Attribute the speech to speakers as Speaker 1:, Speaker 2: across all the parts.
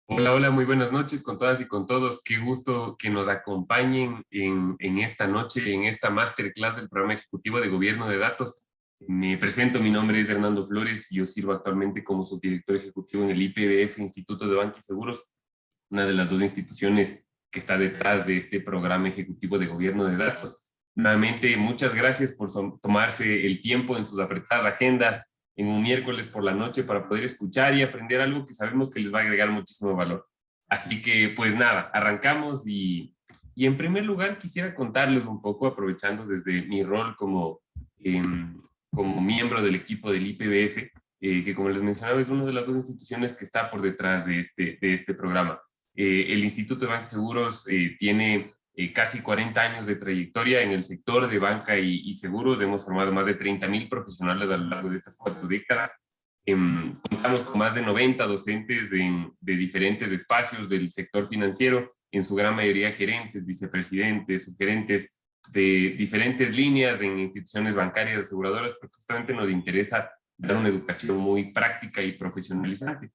Speaker 1: Hola, hola, muy buenas noches con todas y con todos. Qué gusto que nos acompañen en esta noche, en esta masterclass del programa ejecutivo de gobierno de datos. Me presento, mi nombre es Hernando Flores y yo sirvo actualmente como subdirector ejecutivo en el IPBF, Instituto de Banca y Seguros, una de las dos instituciones que está detrás de este programa ejecutivo de gobierno de datos. Nuevamente, muchas gracias por tomarse el tiempo en sus apretadas agendas en un miércoles por la noche para poder escuchar y aprender algo que sabemos que les va a agregar muchísimo valor. Así que, pues nada, arrancamos y en primer lugar quisiera contarles un poco, aprovechando desde mi rol eh, como miembro del equipo del IPBF, que como les mencionaba es una de las dos instituciones que está por detrás de este programa. El Instituto de Banca y Seguros tiene casi 40 años de trayectoria en el sector de banca y seguros. Hemos formado más de 30,000 profesionales a lo largo de estas 4 décadas. Contamos con más de 90 docentes de diferentes espacios del sector financiero, en su gran mayoría gerentes, vicepresidentes, subgerentes de diferentes líneas en instituciones bancarias, aseguradoras, pero justamente nos interesa dar una educación muy práctica y profesionalizante.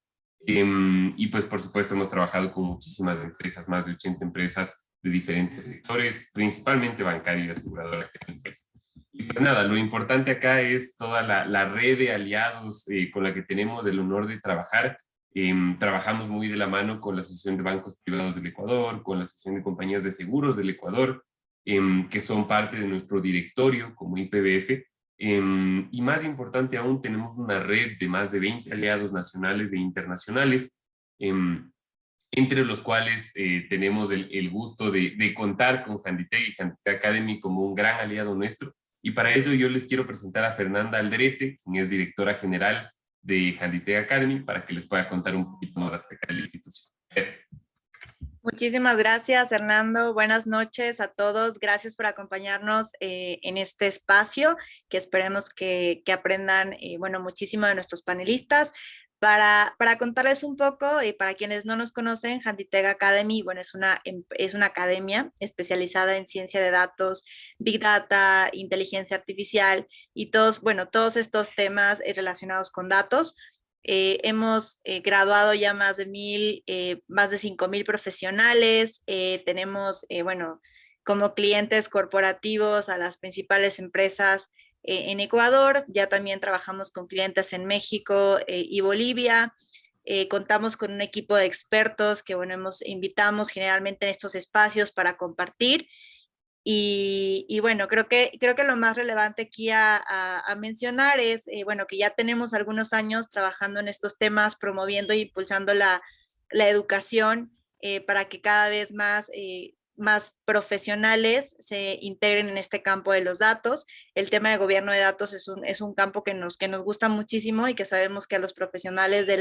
Speaker 1: Y pues por supuesto hemos trabajado con muchísimas empresas, más de 80 empresas de diferentes sectores, principalmente bancaria y aseguradora que en el país. Y pues nada, lo importante acá es toda la red de aliados con la que tenemos el honor de trabajar. Trabajamos muy de la mano con la Asociación de Bancos Privados del Ecuador, con la Asociación de Compañías de Seguros del Ecuador, que son parte de nuestro directorio como IPBF. Y más importante aún, tenemos una red de más de 20 aliados nacionales e internacionales, entre los cuales tenemos el gusto de contar con Handitec y Handitec Academy como un gran aliado nuestro. Y para ello yo les quiero presentar a Fernanda Alderete, quien es directora general de Handitec Academy, para que les pueda contar un poquito más acerca de la institución.
Speaker 2: Muchísimas gracias, Hernando. Buenas noches a todos. Gracias por acompañarnos en este espacio, que esperemos que aprendan, bueno, muchísimo de nuestros panelistas. Para contarles un poco, y para quienes no nos conocen, Handitec Academy, bueno, es una academia especializada en ciencia de datos, Big Data, inteligencia artificial y todos, bueno, todos estos temas relacionados con datos. Hemos graduado ya más de 5,000 profesionales. Tenemos, bueno, como clientes corporativos a las principales empresas en Ecuador. Ya también trabajamos con clientes en México y Bolivia. Contamos con un equipo de expertos que, bueno, invitamos generalmente en estos espacios para compartir. Y bueno, creo que lo más relevante aquí a mencionar es, bueno, que ya tenemos algunos años trabajando en estos temas, promoviendo e impulsando la educación para que cada vez más profesionales se integren en este campo de los datos. El tema de gobierno de datos es un campo que nos gusta muchísimo y que sabemos que a los profesionales de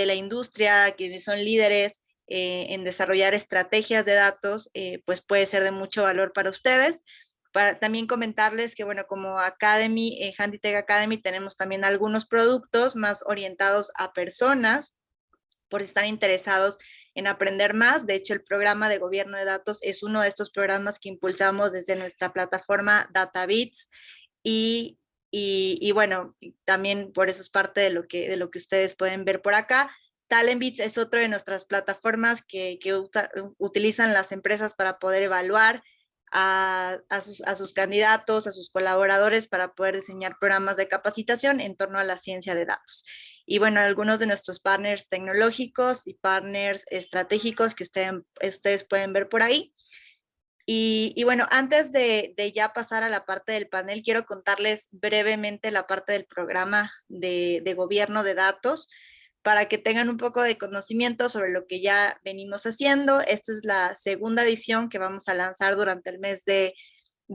Speaker 2: la industria, quienes son líderes, en desarrollar estrategias de datos, pues puede ser de mucho valor para ustedes. Para también comentarles que, bueno, como Academy, Handitec Academy, tenemos también algunos productos más orientados a personas, por si están interesados en aprender más. De hecho, el programa de gobierno de datos es uno de estos programas que impulsamos desde nuestra plataforma DataBits y bueno, también por eso es parte de lo que ustedes pueden ver por acá. Talentbits es otra de nuestras plataformas que utilizan las empresas para poder evaluar a sus candidatos, a sus colaboradores para poder diseñar programas de capacitación en torno a la ciencia de datos. Y bueno, algunos de nuestros partners tecnológicos y partners estratégicos que ustedes pueden ver por ahí. Y bueno, antes de ya pasar a la parte del panel, quiero contarles brevemente la parte del programa de gobierno de datos para que tengan un poco de conocimiento sobre lo que ya venimos haciendo. Esta es la segunda edición que vamos a lanzar durante el mes de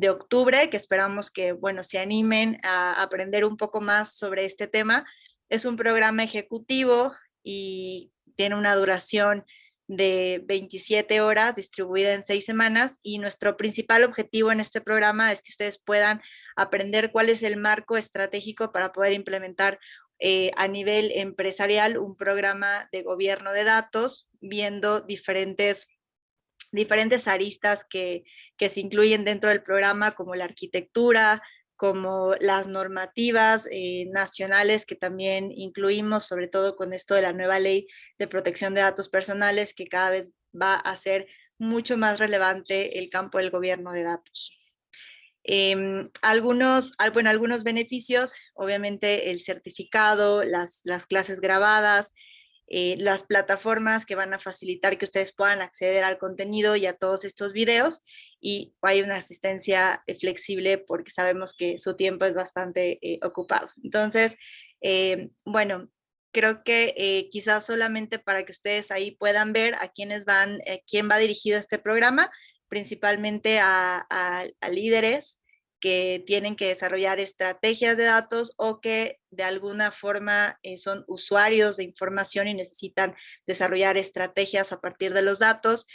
Speaker 2: octubre, que esperamos que, bueno, se animen a aprender un poco más sobre este tema. Es un programa ejecutivo y tiene una duración de 27 horas distribuida en 6 semanas y nuestro principal objetivo en este programa es que ustedes puedan aprender cuál es el marco estratégico para poder implementar a nivel empresarial un programa de gobierno de datos, viendo diferentes aristas que se incluyen dentro del programa, como la arquitectura, como las normativas nacionales que también incluimos, sobre todo con esto de la nueva ley de protección de datos personales, que cada vez va a ser mucho más relevante el campo del gobierno de datos. Algunos beneficios, obviamente el certificado, las clases grabadas, las plataformas que van a facilitar que ustedes puedan acceder al contenido y a todos estos videos, y hay una asistencia flexible porque sabemos que su tiempo es bastante ocupado. Entonces, bueno, creo que quizás solamente para que ustedes ahí puedan ver a quién va dirigido este programa, principalmente a líderes que tienen que desarrollar estrategias de datos o que de alguna forma son usuarios de información y necesitan desarrollar estrategias a partir de los datos,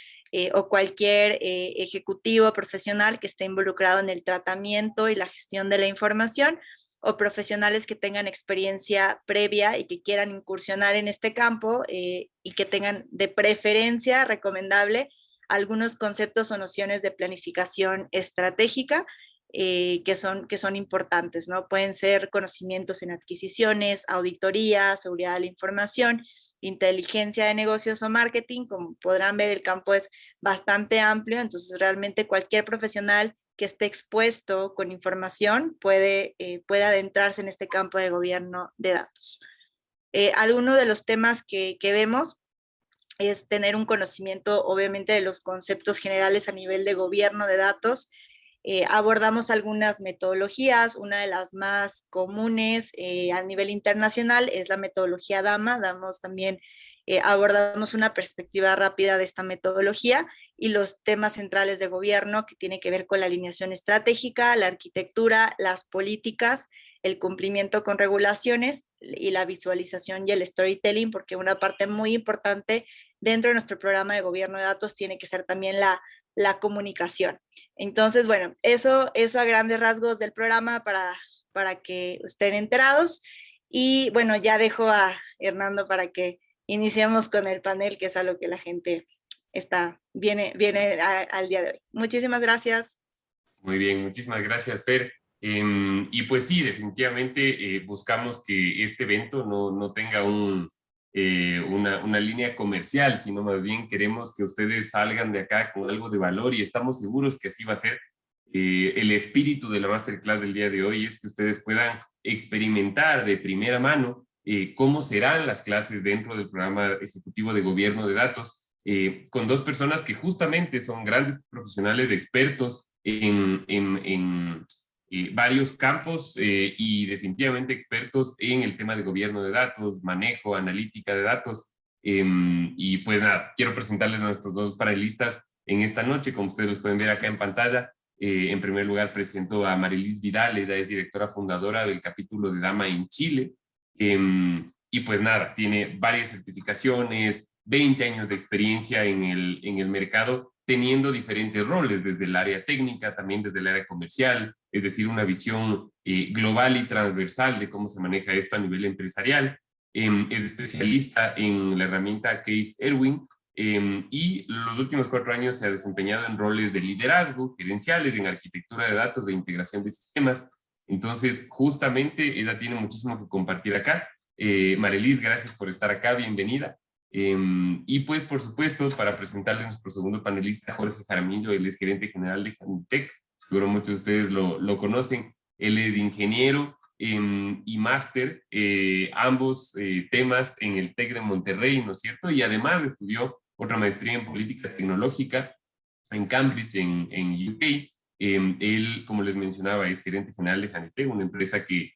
Speaker 2: o cualquier ejecutivo profesional que esté involucrado en el tratamiento y la gestión de la información, o profesionales que tengan experiencia previa y que quieran incursionar en este campo, y que tengan de preferencia recomendable algunos conceptos o nociones de planificación estratégica, que son importantes, ¿no? Pueden ser conocimientos en adquisiciones, auditoría, seguridad de la información, inteligencia de negocios o marketing. Como podrán ver, el campo es bastante amplio, entonces realmente cualquier profesional que esté expuesto con información puede adentrarse en este campo de gobierno de datos. Algunos de los temas que vemos es tener un conocimiento, obviamente, de los conceptos generales a nivel de gobierno de datos. Abordamos algunas metodologías. Una de las más comunes a nivel internacional es la metodología DAMA. Abordamos una perspectiva rápida de esta metodología y los temas centrales de gobierno, que tiene que ver con la alineación estratégica, la arquitectura, las políticas, el cumplimiento con regulaciones y la visualización y el storytelling, porque una parte muy importante dentro de nuestro programa de gobierno de datos tiene que ser también la comunicación. Entonces, bueno, eso a grandes rasgos del programa para que estén enterados. Y bueno, ya dejo a Hernando para que iniciemos con el panel, que es a lo que la gente viene al día de hoy. Muchísimas gracias.
Speaker 1: Muy bien, muchísimas gracias, Fer. Y pues sí, definitivamente buscamos que este evento no tenga una línea comercial, sino más bien queremos que ustedes salgan de acá con algo de valor, y estamos seguros que así va a ser. El espíritu de la masterclass del día de hoy es que ustedes puedan experimentar de primera mano cómo serán las clases dentro del programa ejecutivo de gobierno de datos, con dos personas que justamente son grandes profesionales, expertos en varios campos, y definitivamente expertos en el tema de gobierno de datos, manejo, analítica de datos. Y pues nada, quiero presentarles a nuestros dos panelistas en esta noche. Como ustedes los pueden ver acá en pantalla, en primer lugar presento a Marilis Vidal. Ella es directora fundadora del capítulo de Dama en Chile. Y pues nada, tiene varias certificaciones, 20 años de experiencia en el mercado, teniendo diferentes roles, desde el área técnica, también desde el área comercial, es decir, una visión global y transversal de cómo se maneja esto a nivel empresarial. Es especialista en la herramienta Case Erwin, y los últimos 4 años se ha desempeñado en roles de liderazgo, gerenciales, en arquitectura de datos, de integración de sistemas. Entonces, justamente, ella tiene muchísimo que compartir acá. Marilis, gracias por estar acá, bienvenida. Y pues, por supuesto, para presentarles a nuestro segundo panelista, Jorge Jaramillo. Él es gerente general de Janitec. Seguro muchos de ustedes lo conocen. Él es ingeniero y máster, ambos temas en el TEC de Monterrey, ¿no es cierto? Y además estudió otra maestría en política tecnológica en Cambridge, en UK. Él, como les mencionaba, es gerente general de Janitec, una empresa que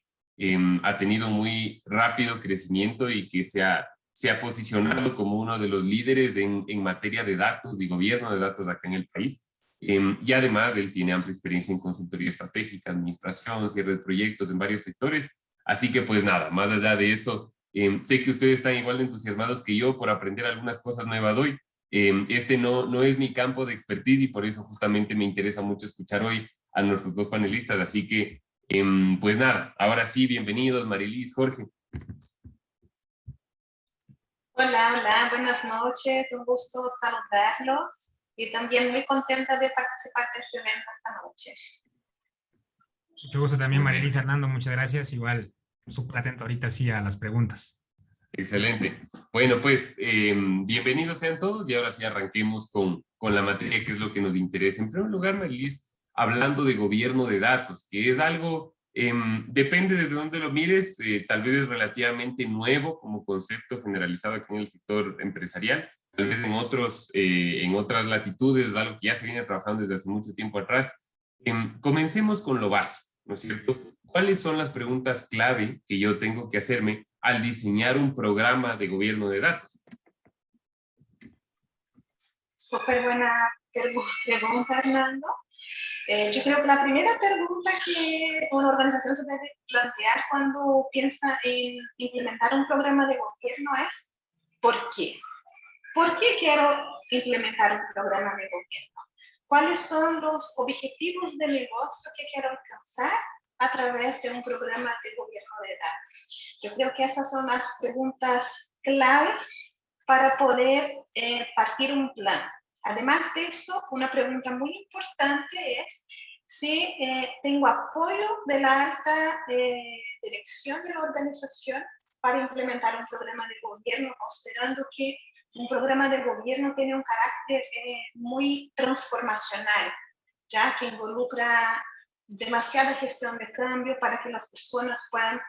Speaker 1: ha tenido muy rápido crecimiento y que se ha posicionado como uno de los líderes en materia de datos, de gobierno de datos acá en el país. Y además él tiene amplia experiencia en consultoría estratégica, administración, cierre de proyectos en varios sectores. Así que pues nada, más allá de eso, sé que ustedes están igual de entusiasmados que yo por aprender algunas cosas nuevas hoy. Este no es mi campo de expertise, y por eso justamente me interesa mucho escuchar hoy a nuestros dos panelistas. Así que pues nada, ahora sí, bienvenidos Marilis, Jorge.
Speaker 3: Hola, buenas noches, un gusto saludarlos y también muy contenta de participar de este evento esta noche.
Speaker 4: Mucho gusto también,
Speaker 1: Muy
Speaker 4: Marielisa,
Speaker 1: bien.
Speaker 4: Fernando, muchas gracias. Igual, súper atento ahorita sí a las preguntas.
Speaker 1: Excelente. Bueno, pues bienvenidos sean todos y ahora sí arranquemos con la materia que es lo que nos interesa. En primer lugar, Marilis, hablando de gobierno de datos, que es algo, depende desde dónde lo mires, tal vez es relativamente nuevo como concepto generalizado aquí en el sector empresarial, tal vez en otras latitudes es algo que ya se viene trabajando desde hace mucho tiempo atrás. Comencemos con lo básico, ¿no es cierto? ¿Cuáles son las preguntas clave que yo tengo que hacerme al diseñar un programa de gobierno de datos?
Speaker 3: Súper buena pregunta, Hernando. Yo creo que la primera pregunta que una organización se debe plantear cuando piensa en implementar un programa de gobierno es ¿por qué? ¿Por qué quiero implementar un programa de gobierno? ¿Cuáles son los objetivos de negocio que quiero alcanzar a través de un programa de gobierno de datos? Yo creo que esas son las preguntas claves para poder partir un plan. Además de eso, una pregunta muy importante es si tengo apoyo de la alta dirección de la organización para implementar un programa de gobierno, considerando que un programa de gobierno tiene un carácter muy transformacional, ya que involucra demasiada gestión de cambio para que las personas puedan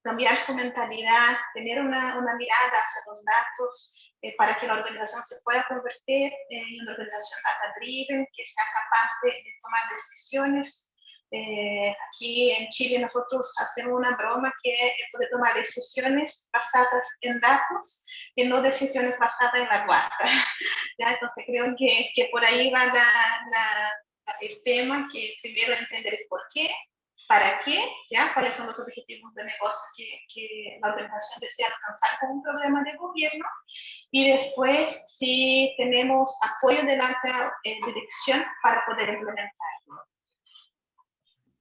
Speaker 3: cambiar su mentalidad, tener una mirada hacia los datos, para que la organización se pueda convertir en una organización data-driven, que sea capaz de tomar decisiones. Aquí en Chile nosotros hacemos una broma que puede tomar decisiones basadas en datos y no decisiones basadas en la guata. ¿Ya? Entonces creo que por ahí va el tema, que primero entender el por qué, para qué, ¿ya? Cuáles son los objetivos de negocio que la organización desea alcanzar con un programa de gobierno, y después si tenemos apoyo de la alta dirección para poder implementarlo.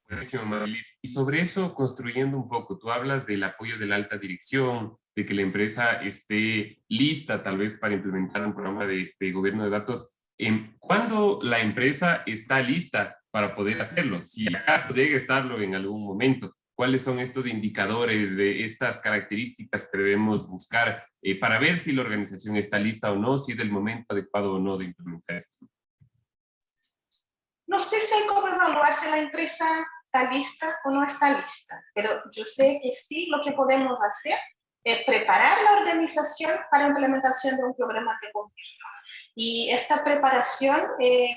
Speaker 1: Buenísimo, Marilis. Y sobre eso, construyendo un poco, tú hablas del apoyo de la alta dirección, de que la empresa esté lista tal vez para implementar un programa de gobierno de datos. ¿Cuándo la empresa está lista para poder hacerlo? Si acaso llega a estarlo en algún momento, ¿cuáles son estos indicadores de estas características que debemos buscar para ver si la organización está lista o no, si es el momento adecuado o no de implementar esto?
Speaker 3: No sé si hay cómo evaluar si la empresa está lista o no está lista, pero yo sé que sí lo que podemos hacer es preparar la organización para la implementación de un programa de gobierno. Y esta preparación,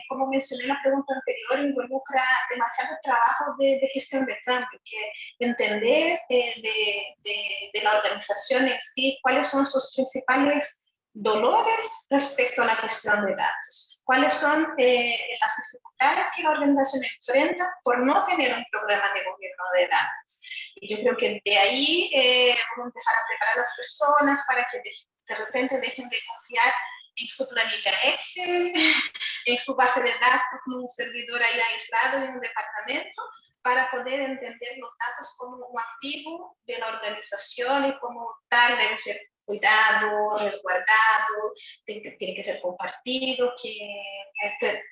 Speaker 3: como mencioné en la pregunta anterior, involucra demasiado trabajo de gestión de cambio, que entender de la organización en sí cuáles son sus principales dolores respecto a la gestión de datos, cuáles son las dificultades que la organización enfrenta por no tener un programa de gobierno de datos. Y yo creo que de ahí vamos a empezar a preparar a las personas para que de repente dejen de confiar en su planilla Excel, en su base de datos, en un servidor ahí aislado en un departamento, para poder entender los datos como un activo de la organización y como tal debe ser cuidado, resguardado, tiene que ser compartido, que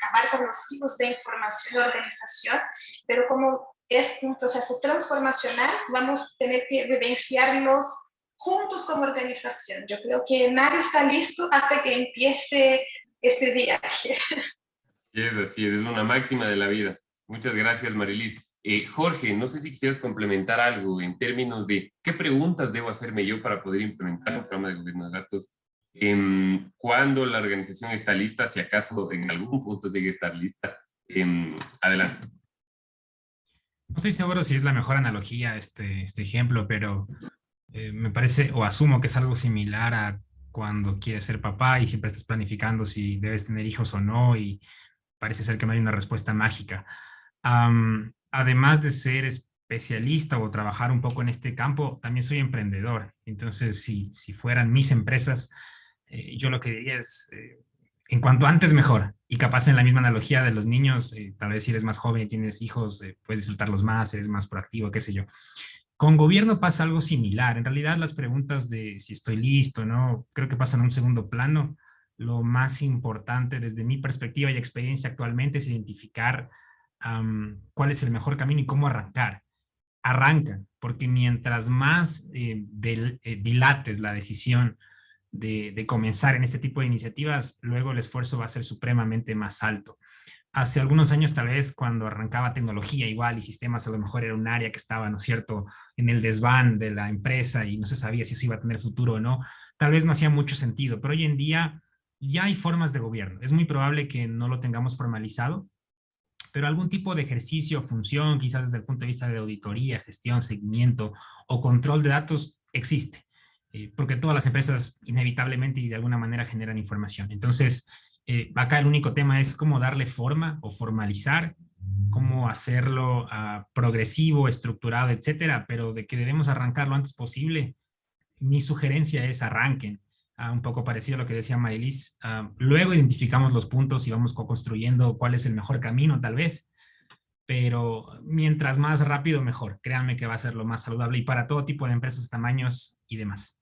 Speaker 3: acabar con los tipos de información de la organización, pero como es un proceso transformacional, vamos a tener que vivenciarlos juntos como organización. Yo creo que nadie está listo hasta que empiece ese viaje.
Speaker 1: Así es una máxima de la vida. Muchas gracias, Marilis. Jorge, no sé si quisieras complementar algo en términos de qué preguntas debo hacerme yo para poder implementar un programa de gobierno de datos. ¿Cuándo la organización está lista? Si acaso en algún punto llegue a estar lista. Adelante.
Speaker 4: No estoy seguro si es la mejor analogía este ejemplo, pero me parece o asumo que es algo similar a cuando quieres ser papá y siempre estás planificando si debes tener hijos o no y parece ser que no hay una respuesta mágica. Además de ser especialista o trabajar un poco en este campo, también soy emprendedor. Entonces, si fueran mis empresas, yo lo que diría es, en cuanto antes mejor. Y capaz en la misma analogía de los niños, tal vez si eres más joven y tienes hijos, puedes disfrutarlos más, eres más proactivo, qué sé yo. Con gobierno pasa algo similar. En realidad las preguntas de si estoy listo, ¿no? Creo que pasan a un segundo plano. Lo más importante desde mi perspectiva y experiencia actualmente es identificar cuál es el mejor camino y cómo arrancar. Arranca, porque mientras más dilates la decisión de comenzar en este tipo de iniciativas, luego el esfuerzo va a ser supremamente más alto. Hace algunos años, tal vez, cuando arrancaba tecnología igual y sistemas, a lo mejor era un área que estaba, ¿no es cierto?, en el desván de la empresa y no se sabía si eso iba a tener futuro o no. Tal vez no hacía mucho sentido, pero hoy en día ya hay formas de gobierno. Es muy probable que no lo tengamos formalizado, pero algún tipo de ejercicio, función, quizás desde el punto de vista de auditoría, gestión, seguimiento o control de datos, existe. Porque todas las empresas inevitablemente y de alguna manera generan información. Entonces, acá el único tema es cómo darle forma o formalizar, cómo hacerlo progresivo, estructurado, etcétera, pero de que debemos arrancar lo antes posible. Mi sugerencia es arranquen, un poco parecido a lo que decía Maylis. Luego identificamos los puntos y vamos co-construyendo cuál es el mejor camino, tal vez, pero mientras más rápido, mejor. Créanme que va a ser lo más saludable y para todo tipo de empresas, tamaños y demás.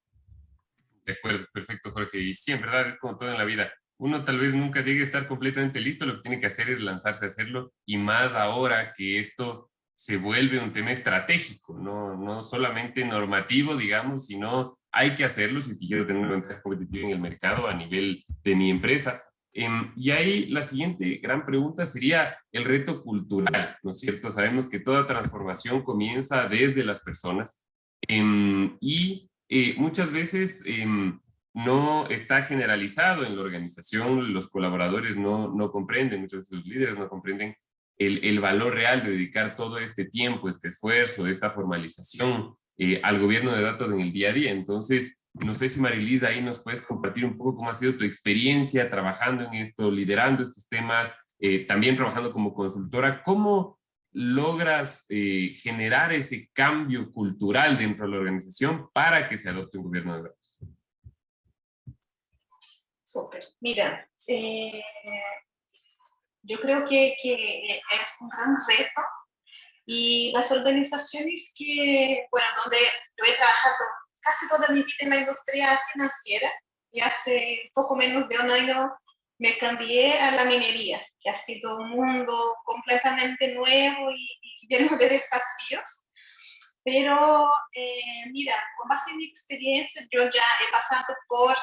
Speaker 1: De acuerdo, perfecto, Jorge. Y sí, en verdad es como todo en la vida. Uno tal vez nunca llegue a estar completamente listo, lo que tiene que hacer es lanzarse a hacerlo, y más ahora que esto se vuelve un tema estratégico, no solamente normativo, digamos, sino hay que hacerlo si es que quiero tener una ventaja competitiva en el mercado a nivel de mi empresa. Y ahí la siguiente gran pregunta sería el reto cultural, ¿no es cierto? Sabemos que toda transformación comienza desde las personas, y muchas veces no está generalizado en la organización, los colaboradores no comprenden, muchos de sus líderes no comprenden el valor real de dedicar todo este tiempo, este esfuerzo, esta formalización al gobierno de datos en el día a día. Entonces, no sé si Marilisa ahí nos puedes compartir un poco cómo ha sido tu experiencia trabajando en esto, liderando estos temas, también trabajando como consultora. ¿Cómo logras generar ese cambio cultural dentro de la organización para que se adopte un gobierno de datos?
Speaker 3: Súper. Mira, yo creo que es un gran reto, y las organizaciones que, bueno, donde yo he trabajado casi toda mi vida en la industria financiera, y hace poco menos de un año me cambié a la minería, que ha sido un mundo completamente nuevo y lleno de desafíos. Pero mira, con base en mi experiencia, yo ya he pasado por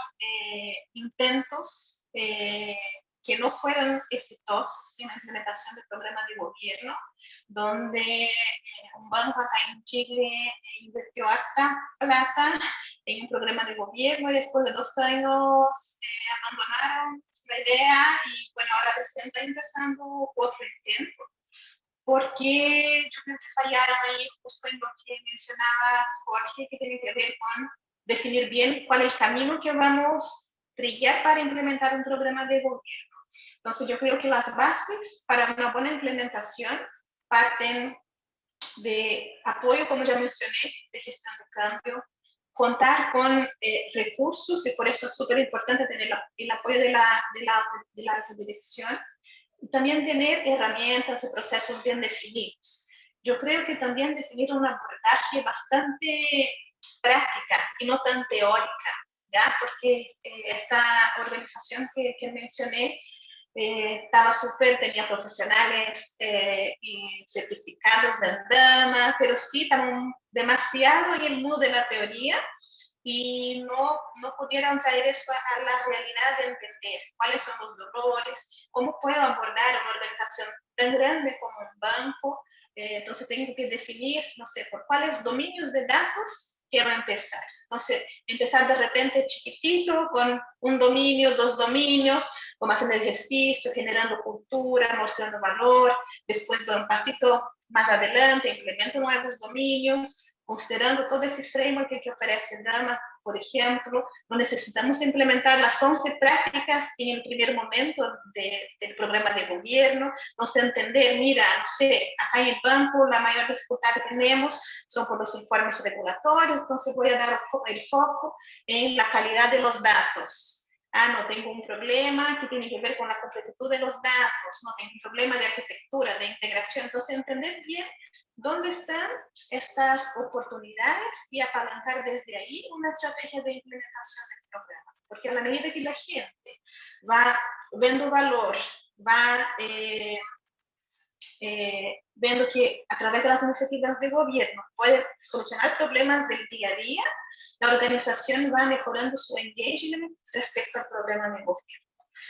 Speaker 3: intentos que no fueron exitosos en la implementación del programa de gobierno, donde un banco acá en Chile invirtió harta plata en un programa de gobierno, y después de 2 años abandonaron la idea, y bueno, ahora recién está empezando otro intento, porque yo creo que fallaron ahí justo en lo que mencionaba Jorge, que tiene que ver con definir bien cuál es el camino que vamos a trillar para implementar un programa de gobierno. Entonces yo creo que las bases para una buena implementación parten de apoyo, como ya mencioné, de gestión de cambio, contar con recursos, y por eso es súper importante tener el apoyo de la alta dirección, y también tener herramientas y procesos bien definidos. Yo creo que también definir un abordaje bastante práctica y no tan teórica, ¿ya? Porque esta organización que mencioné estaba súper, tenía profesionales y certificados de Andama, pero sí estaban demasiado en el mundo de la teoría, y no pudieron traer eso a la realidad de entender cuáles son los dolores, cómo puedo abordar una organización tan grande como un banco. Entonces tengo que definir, no sé, por cuáles dominios de datos quiero empezar. Entonces, empezar de repente chiquitito, con un dominio, 2 dominios, como haciendo ejercicio, generando cultura, mostrando valor. Después doy un pasito más adelante, implemento nuevos dominios, considerando todo ese framework que ofrece Dama. Por ejemplo, no necesitamos implementar las 11 prácticas en el primer momento del programa de gobierno, no sé, entender, mira, no sé, acá en el banco la mayor dificultad que tenemos son por los informes regulatorios, entonces voy a dar el foco en la calidad de los datos. No tengo un problema que tiene que ver con la completitud de los datos, no tengo un problema de arquitectura, de integración. Entonces, entender bien dónde están estas oportunidades y apalancar desde ahí una estrategia de implementación del programa. Porque a la medida que la gente va viendo valor, va viendo que a través de las iniciativas de gobierno puede solucionar problemas del día a día, la organización va mejorando su engagement respecto al programa de gobierno.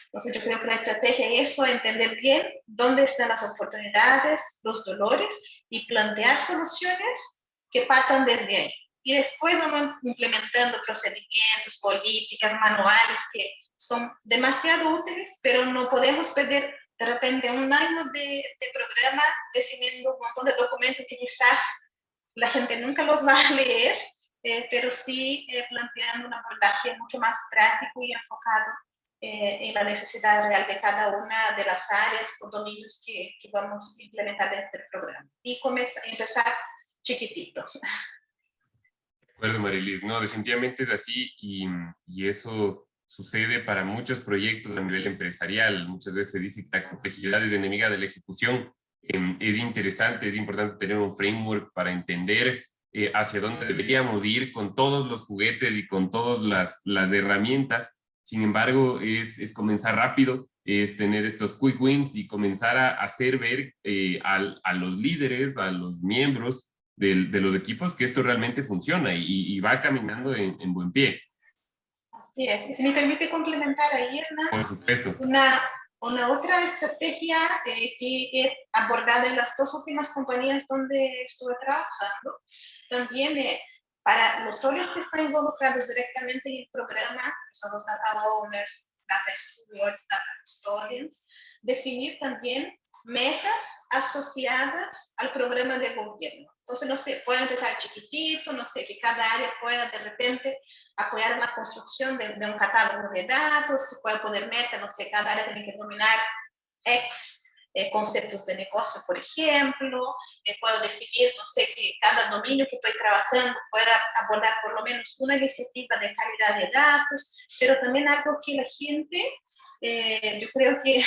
Speaker 3: Entonces yo creo que la estrategia es eso, entender bien dónde están las oportunidades, los dolores y plantear soluciones que partan desde ahí. Y después vamos implementando procedimientos, políticas, manuales que son demasiado útiles, pero no podemos perder de repente un año de programa definiendo un montón de documentos que quizás la gente nunca los va a leer, pero sí planteando un abordaje mucho más práctico y enfocado en la necesidad real de cada una de las áreas o dominios que vamos a implementar dentro del programa. Y empezar chiquitito.
Speaker 1: De acuerdo, Marilis. No, definitivamente es así y eso sucede para muchos proyectos a nivel empresarial. Muchas veces se dice que la complejidad es enemiga de la ejecución. Es interesante, es importante tener un framework para entender hacia dónde deberíamos ir con todos los juguetes y con todas las herramientas. Sin embargo, es comenzar rápido, es tener estos quick wins y comenzar a hacer ver a los líderes, a los miembros de los equipos que esto realmente funciona y va caminando en buen pie.
Speaker 3: Así es. Y si me permite complementar ahí, Hernán,
Speaker 1: por supuesto,
Speaker 3: una otra estrategia que he abordado en las 2 últimas compañías donde estuve trabajando, también es para los roles que están involucrados directamente en el programa, que son los data owners, data stewards, data custodians, definir también metas asociadas al programa de gobierno. Entonces, no sé, puede empezar chiquitito, no sé, que cada área pueda de repente apoyar en la construcción de un catálogo de datos, que pueda poner metas, no sé, cada área tiene que dominar X conceptos de negocio, por ejemplo, puedo definir, no sé, que cada dominio que estoy trabajando pueda abordar por lo menos una iniciativa de calidad de datos, pero también algo que la gente, yo creo que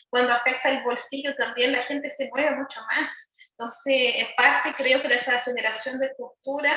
Speaker 3: cuando afecta el bolsillo también la gente se mueve mucho más. Entonces, en parte creo que de esa generación de cultura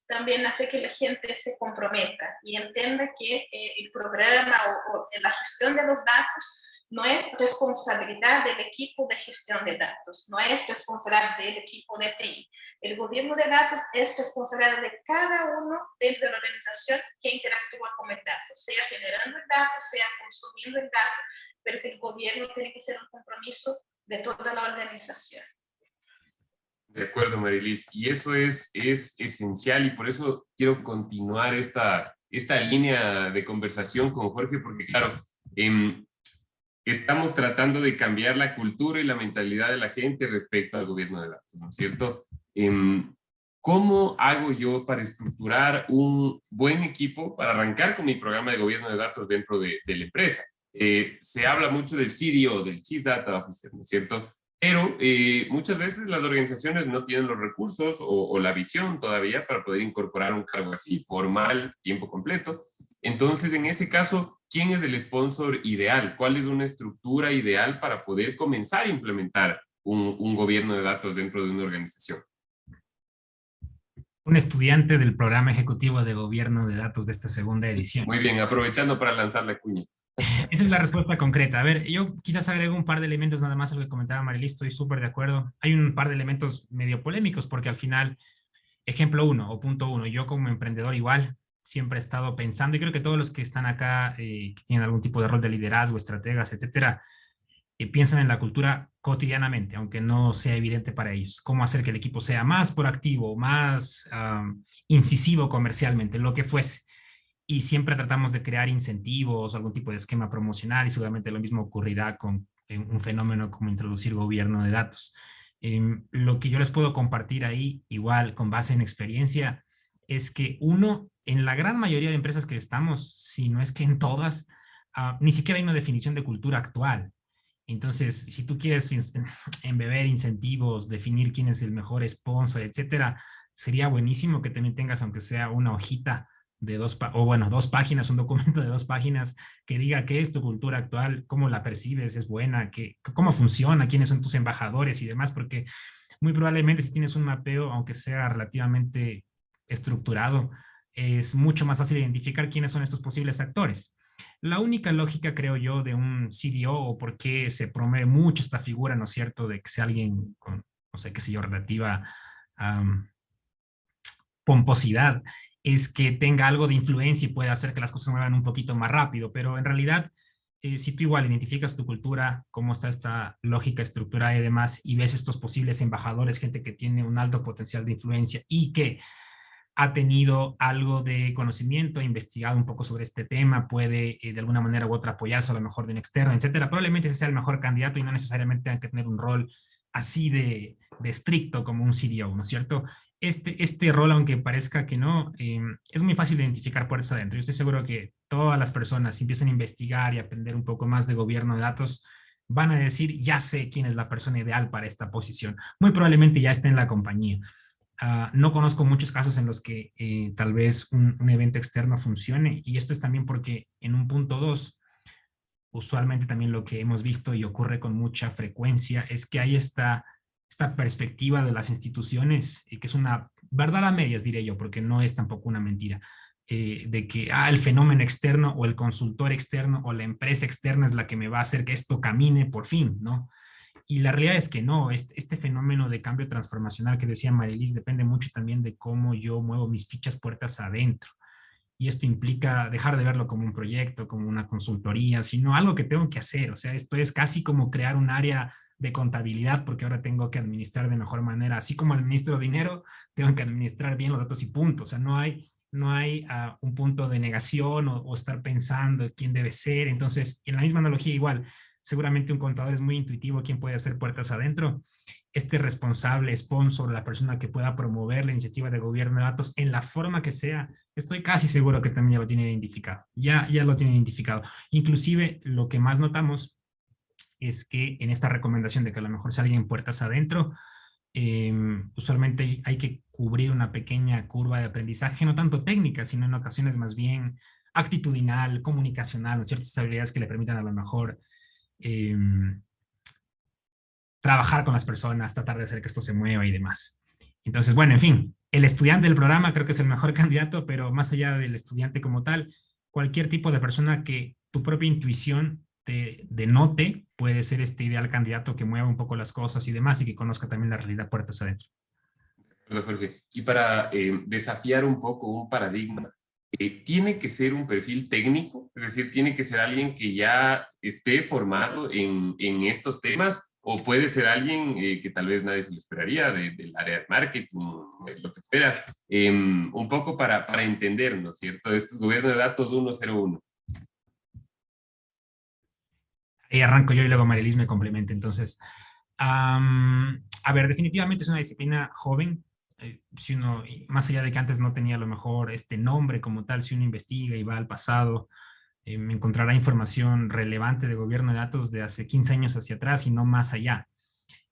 Speaker 3: también hace que la gente se comprometa y entienda que el programa o la gestión de los datos no es responsabilidad del equipo de gestión de datos, no es responsabilidad del equipo de TI. El gobierno de datos es responsabilidad de cada uno dentro de la organización que interactúa con el dato, sea generando el dato, sea consumiendo el dato, pero que el gobierno tiene que ser un compromiso de toda la organización.
Speaker 1: De acuerdo, Marilis. Y eso es esencial y por eso quiero continuar esta línea de conversación con Jorge, porque claro, estamos tratando de cambiar la cultura y la mentalidad de la gente respecto al gobierno de datos, ¿no es cierto? ¿Cómo hago yo para estructurar un buen equipo para arrancar con mi programa de gobierno de datos dentro de la empresa? Se habla mucho del CDO, del Chief Data Officer, ¿no es cierto? Pero muchas veces las organizaciones no tienen los recursos o la visión todavía para poder incorporar un cargo así, formal, tiempo completo. Entonces, en ese caso, ¿quién es el sponsor ideal? ¿Cuál es una estructura ideal para poder comenzar a implementar un gobierno de datos dentro de una organización?
Speaker 4: Un estudiante del programa ejecutivo de gobierno de datos de esta segunda edición.
Speaker 1: Muy bien, aprovechando para lanzar la cuña.
Speaker 4: Esa es la respuesta concreta. A ver, yo quizás agrego un par de elementos nada más a lo que comentaba Marilis, estoy súper de acuerdo. Hay un par de elementos medio polémicos porque al final, ejemplo 1 o punto 1, yo como emprendedor igual siempre he estado pensando, y creo que todos los que están acá, que tienen algún tipo de rol de liderazgo, estrategas, etcétera, piensan en la cultura cotidianamente, aunque no sea evidente para ellos. Cómo hacer que el equipo sea más proactivo, más incisivo comercialmente, lo que fuese. Y siempre tratamos de crear incentivos, algún tipo de esquema promocional, y seguramente lo mismo ocurrirá con un fenómeno como introducir gobierno de datos. Lo que yo les puedo compartir ahí, igual con base en experiencia, es que uno, en la gran mayoría de empresas que estamos, si no es que en todas, ni siquiera hay una definición de cultura actual. Entonces, si tú quieres embeber incentivos, definir quién es el mejor sponsor, etcétera, sería buenísimo que también tengas, aunque sea una hojita de 2 páginas, un documento de 2 páginas que diga qué es tu cultura actual, cómo la percibes, es buena, cómo funciona, quiénes son tus embajadores y demás, porque muy probablemente si tienes un mapeo, aunque sea relativamente estructurado, es mucho más fácil identificar quiénes son estos posibles actores. La única lógica, creo yo, de un CDO o por qué se promueve mucho esta figura, ¿no es cierto?, de que sea alguien con, no sé, qué sé yo, relativa pomposidad, es que tenga algo de influencia y pueda hacer que las cosas se muevan un poquito más rápido, pero en realidad, si tú igual identificas tu cultura, cómo está esta lógica estructurada y demás, y ves estos posibles embajadores, gente que tiene un alto potencial de influencia y que ha tenido algo de conocimiento, ha investigado un poco sobre este tema, puede de alguna manera u otra apoyarse a lo mejor de un externo, etcétera. Probablemente ese sea el mejor candidato y no necesariamente tenga que tener un rol así de estricto como un CDO, ¿no es cierto? Este rol, aunque parezca que no, es muy fácil de identificar puertas adentro. Yo estoy seguro que todas las personas, si empiezan a investigar y aprender un poco más de gobierno de datos, van a decir, ya sé quién es la persona ideal para esta posición. Muy probablemente ya esté en la compañía. No conozco muchos casos en los que tal vez un evento externo funcione, y esto es también porque en un punto 2, usualmente también lo que hemos visto y ocurre con mucha frecuencia es que hay esta perspectiva de las instituciones, que es una verdad a medias, diré yo, porque no es tampoco una mentira, de que el fenómeno externo o el consultor externo o la empresa externa es la que me va a hacer que esto camine por fin, ¿no? Y la realidad es que no, este fenómeno de cambio transformacional que decía Marilis depende mucho también de cómo yo muevo mis fichas puertas adentro. Y esto implica dejar de verlo como un proyecto, como una consultoría, sino algo que tengo que hacer. O sea, esto es casi como crear un área de contabilidad, porque ahora tengo que administrar de mejor manera. Así como administro dinero, tengo que administrar bien los datos y punto. O sea, no hay un punto de negación o estar pensando quién debe ser. Entonces, en la misma analogía, igual, seguramente un contador es muy intuitivo quién puede hacer puertas adentro. Este responsable, sponsor, la persona que pueda promover la iniciativa de gobierno de datos en la forma que sea, estoy casi seguro que también ya lo tiene identificado. Ya lo tiene identificado. Inclusive, lo que más notamos es que en esta recomendación de que a lo mejor salgan puertas adentro, usualmente hay que cubrir una pequeña curva de aprendizaje, no tanto técnica, sino en ocasiones más bien actitudinal, comunicacional, ciertas habilidades que le permitan a lo mejor trabajar con las personas, tratar de hacer que esto se mueva y demás. Entonces, bueno, en fin, el estudiante del programa creo que es el mejor candidato, pero más allá del estudiante como tal, cualquier tipo de persona que tu propia intuición te denote puede ser este ideal candidato que mueva un poco las cosas y demás, y que conozca también la realidad puertas adentro.
Speaker 1: Jorge, y para desafiar un poco un paradigma, ¿tiene que ser un perfil técnico? Es decir, ¿tiene que ser alguien que ya esté formado en estos temas? ¿O puede ser alguien que tal vez nadie se lo esperaría del área de marketing, lo que fuera? Un poco para entender, ¿no es cierto? Estos gobiernos de datos 101.
Speaker 4: Y arranco yo y luego Marilis me complementa. Entonces, a ver, definitivamente es una disciplina joven. Si uno, más allá de que antes no tenía a lo mejor este nombre como tal, si uno investiga y va al pasado, encontrará información relevante de gobierno de datos de hace 15 años hacia atrás y no más allá.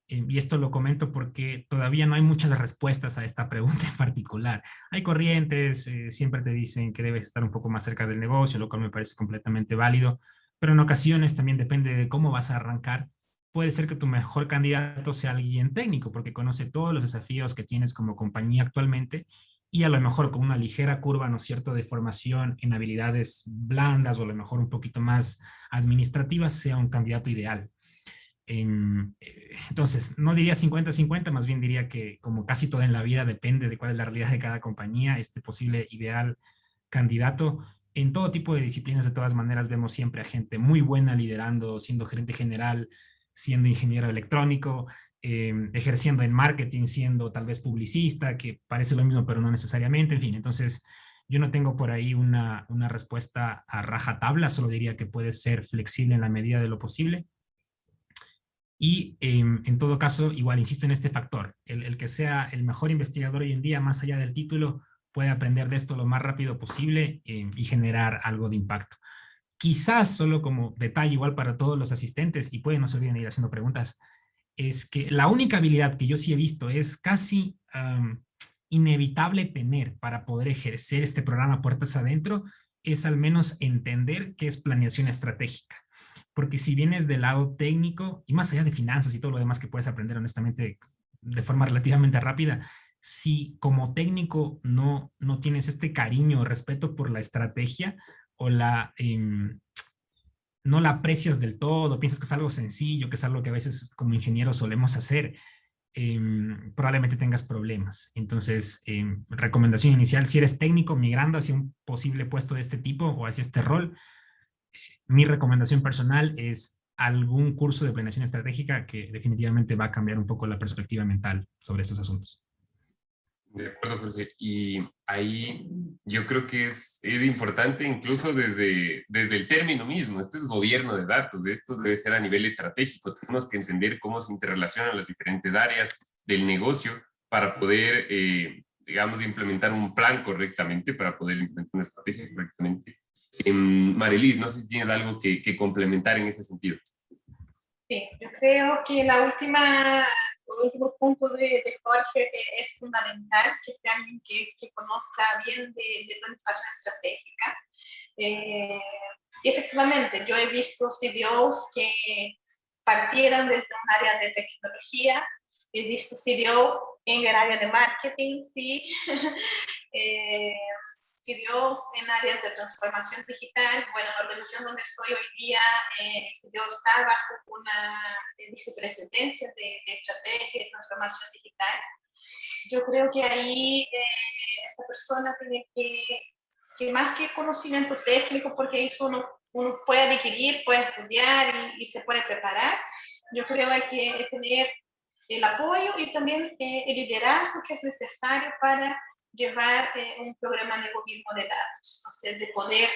Speaker 4: Y esto lo comento porque todavía no hay muchas respuestas a esta pregunta en particular. Hay corrientes, siempre te dicen que debes estar un poco más cerca del negocio, lo cual me parece completamente válido, pero en ocasiones también depende de cómo vas a arrancar. Puede ser que tu mejor candidato sea alguien técnico, porque conoce todos los desafíos que tienes como compañía actualmente, y a lo mejor con una ligera curva, ¿no es cierto?, de formación en habilidades blandas o a lo mejor un poquito más administrativas, sea un candidato ideal. Entonces, no diría 50-50, más bien diría que como casi todo en la vida depende de cuál es la realidad de cada compañía, este posible ideal candidato. En todo tipo de disciplinas, de todas maneras, vemos siempre a gente muy buena liderando, siendo gerente general, siendo ingeniero electrónico, ejerciendo en marketing, siendo tal vez publicista, que parece lo mismo, pero no necesariamente, en fin. Entonces, yo no tengo por ahí una respuesta a rajatabla, solo diría que puede ser flexible en la medida de lo posible. Y en todo caso, igual insisto en este factor, el que sea el mejor investigador hoy en día, más allá del título, puede aprender de esto lo más rápido posible y generar algo de impacto. Quizás solo como detalle igual para todos los asistentes, y pueden no se olviden ir haciendo preguntas, es que la única habilidad que yo sí he visto es casi inevitable tener para poder ejercer este programa puertas adentro, es al menos entender qué es planeación estratégica. Porque si vienes del lado técnico, y más allá de finanzas y todo lo demás que puedes aprender honestamente de forma relativamente rápida, si como técnico no tienes este cariño o respeto por la estrategia, o no la aprecias del todo, piensas que es algo sencillo, que es algo que a veces como ingenieros solemos hacer, probablemente tengas problemas. Entonces, recomendación inicial, si eres técnico migrando hacia un posible puesto de este tipo o hacia este rol, mi recomendación personal es algún curso de planeación estratégica que definitivamente va a cambiar un poco la perspectiva mental sobre estos asuntos.
Speaker 1: De acuerdo, Jorge. Y ahí yo creo que es importante incluso desde el término mismo. Esto es gobierno de datos, esto debe ser a nivel estratégico. Tenemos que entender cómo se interrelacionan las diferentes áreas del negocio para poder, digamos, implementar un plan correctamente, para poder implementar una estrategia correctamente. Marilis, no sé si tienes algo que complementar en ese sentido.
Speaker 3: Sí, yo creo que el último punto de Jorge es fundamental, que sea alguien que conozca bien de planificación estratégica. Y efectivamente, yo he visto CDOs que partieran desde un área de tecnología, he visto CDO en el área de marketing, sí. CDOs en áreas de transformación digital. Bueno, la organización donde estoy hoy día, yo está bajo una vicepresidencia de estrategia y transformación digital. Yo creo que ahí esta persona tiene que más que conocimiento técnico, porque eso uno puede adquirir, puede estudiar y se puede preparar, yo creo que hay que tener el apoyo y también el liderazgo que es necesario para llevar un programa de gobierno de datos, entonces de poder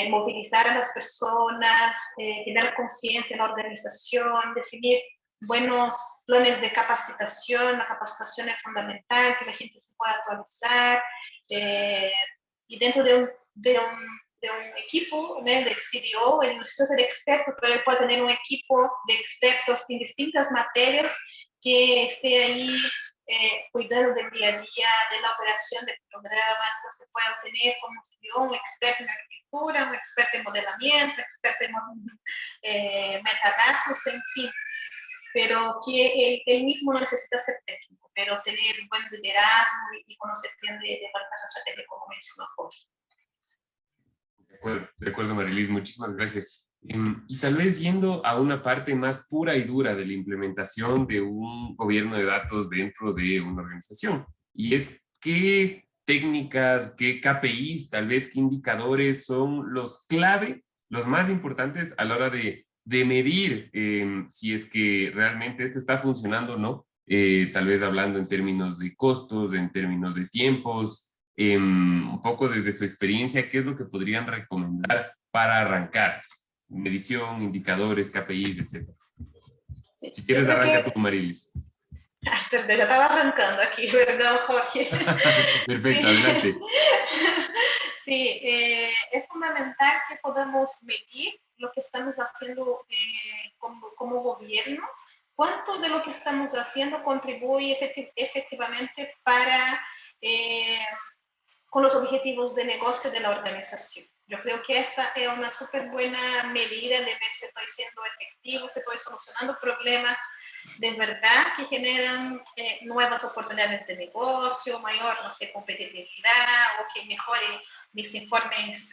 Speaker 3: movilizar a las personas, generar conciencia en la organización, definir buenos planes de capacitación. La capacitación es fundamental, que la gente se pueda actualizar, y dentro de un equipo, ¿no?, de CDO, él no necesita ser experto, pero él puede tener un equipo de expertos en distintas materias que esté ahí cuidando del día a día, de la operación del programa. Entonces puede obtener como CDO un experto en arquitectura, un experto en modelamiento, experto en metadatos, en fin. Pero que él mismo no necesita ser técnico, pero tener buen liderazgo y conocer bien de planificación estratégica, como mencionó Jorge.
Speaker 1: De acuerdo, Marilis, muchísimas gracias. Y tal vez yendo a una parte más pura y dura de la implementación de un gobierno de datos dentro de una organización, y es qué técnicas, qué KPIs, tal vez qué indicadores son los clave, los más importantes a la hora de medir si es que realmente esto está funcionando o no, tal vez hablando en términos de costos, en términos de tiempos, un poco desde su experiencia, ¿qué es lo que podrían recomendar para arrancar? Medición, indicadores, KPIs, etc.
Speaker 3: Sí,
Speaker 1: Si quieres, arranca tú, Marilis.
Speaker 3: Perdón, ya estaba arrancando aquí, perdón, Jorge.
Speaker 1: Perfecto, adelante.
Speaker 3: Sí, es fundamental que podamos medir lo que estamos haciendo como gobierno, cuánto de lo que estamos haciendo contribuye efectivamente para con los objetivos de negocio de la organización. Yo creo que esta es una súper buena medida de ver si estoy siendo efectivo, si estoy solucionando problemas de verdad que generan nuevas oportunidades de negocio, mayor, no sé, competitividad, o que mejore mis informes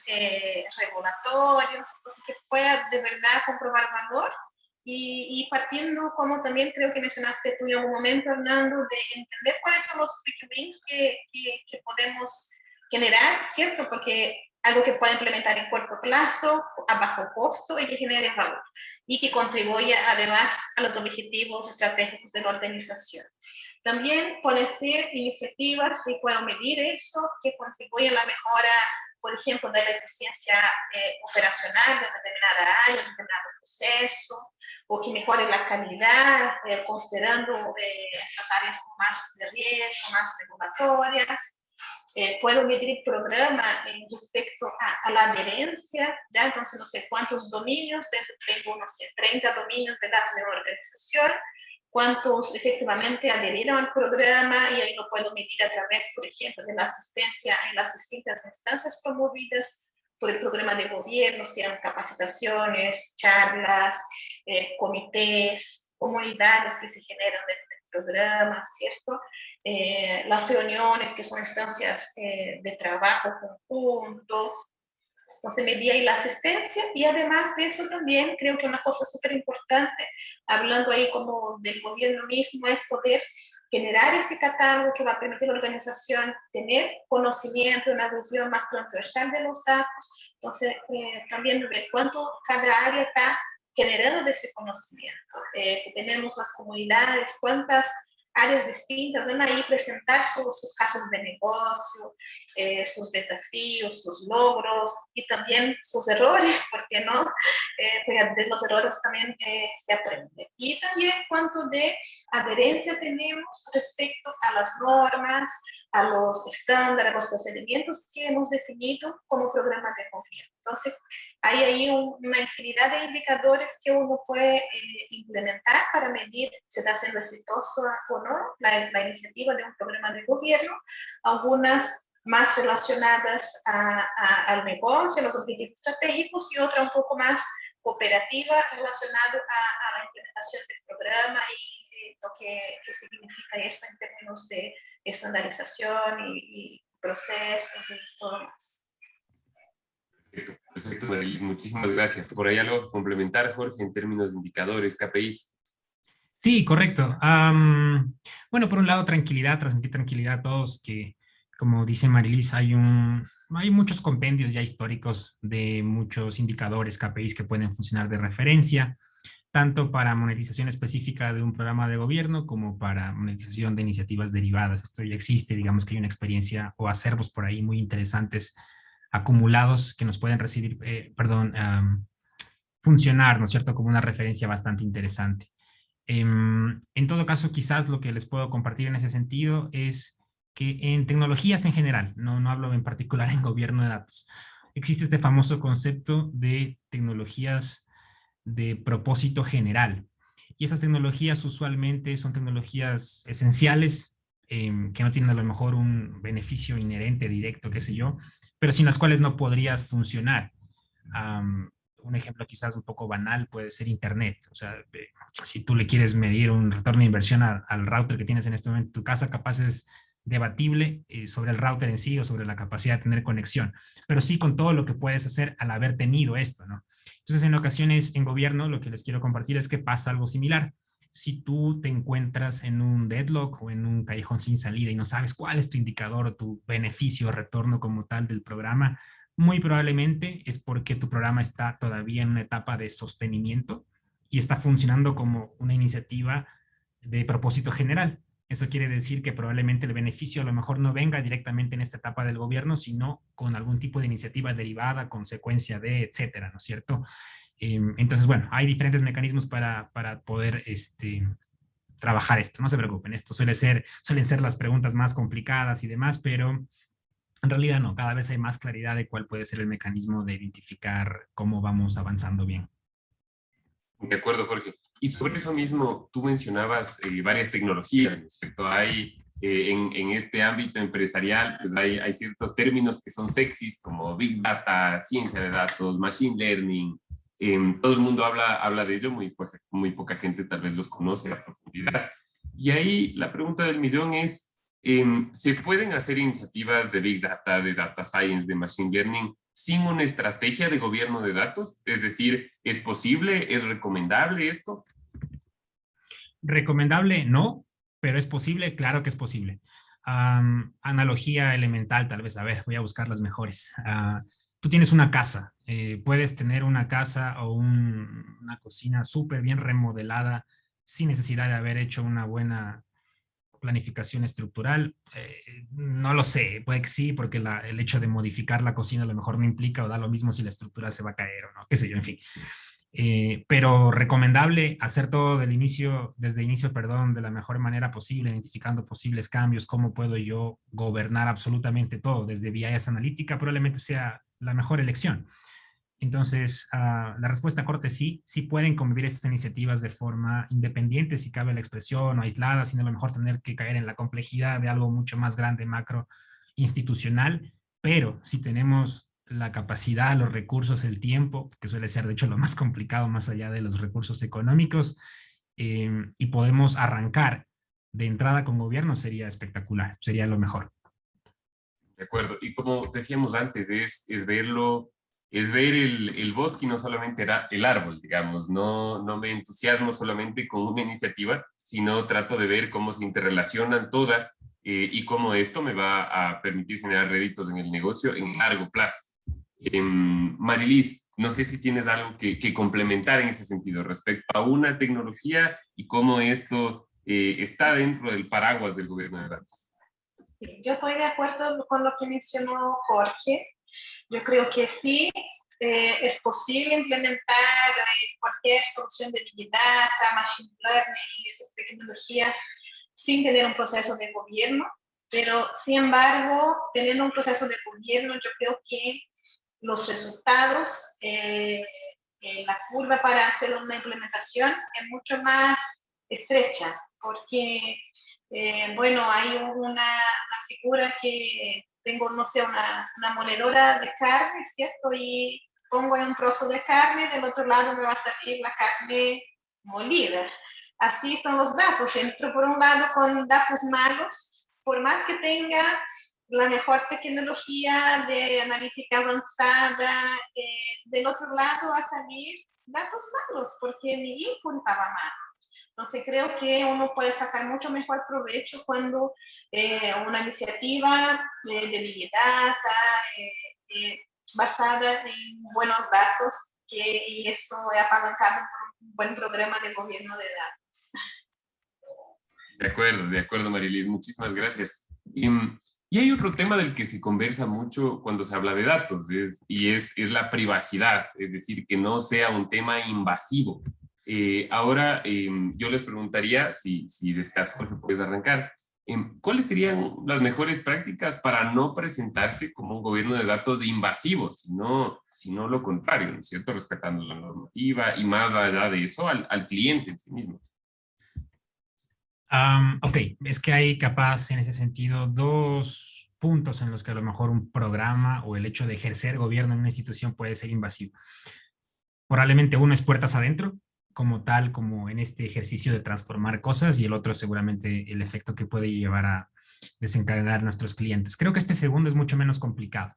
Speaker 3: regulatorios, entonces que pueda de verdad comprobar valor. Y partiendo, como también creo que mencionaste tú en algún momento, Hernando, de entender cuáles son los quick wins que podemos generar, ¿cierto? Porque algo que pueda implementar en corto plazo, a bajo costo y que genere valor y que contribuya además a los objetivos estratégicos de la organización. También pueden ser iniciativas, y puedo medir eso, que contribuyen a la mejora, por ejemplo, de la eficiencia operacional de determinada área, de determinado proceso, o que mejore la calidad, considerando esas áreas con más de riesgo, más regulatorias. Puedo medir el programa respecto a la adherencia, ¿ya? Entonces no sé cuántos dominios, tengo, no sé, 30 dominios de la organización, cuántos efectivamente adherieron al programa, y ahí lo puedo medir a través, por ejemplo, de la asistencia en las distintas instancias promovidas por el programa de gobierno, sean capacitaciones, charlas, comités, comunidades que se generan dentro del programa, ¿cierto? Las reuniones, que son instancias de trabajo conjunto. Entonces, medía ahí la asistencia y además de eso también creo que una cosa súper importante, hablando ahí como del gobierno mismo, es poder generar este catálogo que va a permitir a la organización tener conocimiento, una visión más transversal de los datos. Entonces, también ver cuánto cada área está generando de ese conocimiento. Si tenemos las comunidades, cuántas áreas distintas van a ir presentar sus casos de negocio, sus desafíos, sus logros y también sus errores, ¿por qué no? De los errores también se aprende. Y también cuánto de adherencia tenemos respecto a las normas, a los estándares, a los procedimientos que hemos definido como programa de gobierno. Entonces, hay ahí una infinidad de indicadores que uno puede implementar para medir si está siendo exitosa o no la iniciativa de un programa de gobierno, algunas más relacionadas al negocio, a los objetivos estratégicos, y otra un poco más cooperativa relacionada a la implementación del programa y lo que significa eso en términos de estandarización y procesos y todo más.
Speaker 1: Perfecto, Marilis, muchísimas gracias. ¿Por ahí algo que complementar, Jorge, en términos de indicadores, KPIs?
Speaker 4: Sí, correcto. Bueno, por un lado, tranquilidad, transmitir tranquilidad a todos, que como dice Marilis, hay muchos compendios ya históricos de muchos indicadores, KPIs que pueden funcionar de referencia, tanto para monetización específica de un programa de gobierno como para monetización de iniciativas derivadas. Esto ya existe, digamos que hay una experiencia o acervos por ahí muy interesantes acumulados que nos pueden funcionar, ¿no es cierto?, como una referencia bastante interesante. En todo caso, quizás lo que les puedo compartir en ese sentido es que en tecnologías en general, no hablo en particular en gobierno de datos, existe este famoso concepto de tecnologías de propósito general. Y esas tecnologías usualmente son tecnologías esenciales, que no tienen a lo mejor un beneficio inherente, directo, qué sé yo, pero sin las cuales no podrías funcionar. Un ejemplo quizás un poco banal puede ser Internet. O sea, si tú le quieres medir un retorno de inversión al router que tienes en este momento en tu casa, capaz es debatible sobre el router en sí o sobre la capacidad de tener conexión, pero sí con todo lo que puedes hacer al haber tenido esto, ¿no? Entonces, en ocasiones en gobierno lo que les quiero compartir es que pasa algo similar. Si tú te encuentras en un deadlock o en un callejón sin salida y no sabes cuál es tu indicador o tu beneficio o retorno como tal del programa, muy probablemente es porque tu programa está todavía en una etapa de sostenimiento y está funcionando como una iniciativa de propósito general. Eso quiere decir que probablemente el beneficio a lo mejor no venga directamente en esta etapa del gobierno, sino con algún tipo de iniciativa derivada, consecuencia de, etcétera, ¿no es cierto? Entonces, bueno, hay diferentes mecanismos para poder trabajar esto. No se preocupen, esto suelen ser las preguntas más complicadas y demás, pero en realidad no, cada vez hay más claridad de cuál puede ser el mecanismo de identificar cómo vamos avanzando bien.
Speaker 1: De acuerdo, Jorge. Y sobre eso mismo, tú mencionabas varias tecnologías, ¿no es cierto? Hay en este ámbito empresarial, pues hay ciertos términos que son sexys, como Big Data, ciencia de datos, Machine Learning. Todo el mundo habla de ello, muy poca gente tal vez los conoce a profundidad. Y ahí la pregunta del millón es, ¿se pueden hacer iniciativas de Big Data, de Data Science, de Machine Learning sin una estrategia de gobierno de datos? Es decir, ¿es posible? ¿Es recomendable esto?
Speaker 4: Recomendable, no, pero es posible, claro que es posible. Analogía elemental, tal vez, a ver, voy a buscar las mejores. Tú tienes una casa, puedes tener una casa o una cocina súper bien remodelada sin necesidad de haber hecho una buena planificación estructural. No lo sé, puede que sí, porque el hecho de modificar la cocina a lo mejor no implica o da lo mismo si la estructura se va a caer o no, qué sé yo, en fin. Pero recomendable hacer todo desde inicio, de la mejor manera posible, identificando posibles cambios, cómo puedo yo gobernar absolutamente todo, desde BIS analítica probablemente sea la mejor elección. Entonces, la respuesta corta es sí, sí pueden convivir estas iniciativas de forma independiente, si cabe la expresión, o aislada, sin a lo mejor tener que caer en la complejidad de algo mucho más grande, macro, institucional, pero si tenemos la capacidad, los recursos, el tiempo, que suele ser de hecho lo más complicado más allá de los recursos económicos, y podemos arrancar de entrada con gobierno, sería espectacular, sería lo mejor.
Speaker 1: De acuerdo. Y como decíamos antes, es verlo es ver el bosque y no solamente era el árbol, digamos. No me entusiasmo solamente con una iniciativa, sino trato de ver cómo se interrelacionan todas y cómo esto me va a permitir generar réditos en el negocio en largo plazo. Marilis, no sé si tienes algo que complementar en ese sentido respecto a una tecnología y cómo esto está dentro del paraguas del gobierno de datos.
Speaker 3: Sí, yo estoy de acuerdo con lo que mencionó Jorge. Yo creo que sí, es posible implementar cualquier solución de Big Data, Machine Learning y esas tecnologías sin tener un proceso de gobierno, pero sin embargo, teniendo un proceso de gobierno, yo creo que los resultados, la curva para hacer una implementación es mucho más estrecha, porque, bueno, hay una figura que tengo, no sé, una moledora de carne, ¿cierto? Y pongo en un trozo de carne, del otro lado me va a salir la carne molida. Así son los datos. Entro por un lado con datos malos, por más que tenga la mejor tecnología de analítica avanzada, del otro lado va a salir datos malos, porque mi input estaba malo. Entonces creo que uno puede sacar mucho mejor provecho cuando una iniciativa de Big Data basada en buenos datos, y eso es apalancado por un buen programa de gobierno de datos.
Speaker 1: De acuerdo, Marilis, muchísimas gracias. Y hay otro tema del que se conversa mucho cuando se habla de datos, es la privacidad, es decir, que no sea un tema invasivo. Ahora, yo les preguntaría, si deseas, Jorge, puedes arrancar, ¿cuáles serían las mejores prácticas para no presentarse como un gobierno de datos invasivo, sino lo contrario, ¿no es cierto? Respetando la normativa y más allá de eso, al cliente en sí mismo.
Speaker 4: Ok, es que hay capaz en ese sentido dos puntos en los que a lo mejor un programa o el hecho de ejercer gobierno en una institución puede ser invasivo. Probablemente uno es puertas adentro, como tal, como en este ejercicio de transformar cosas, y el otro seguramente el efecto que puede llevar a desencadenar nuestros clientes. Creo que este segundo es mucho menos complicado.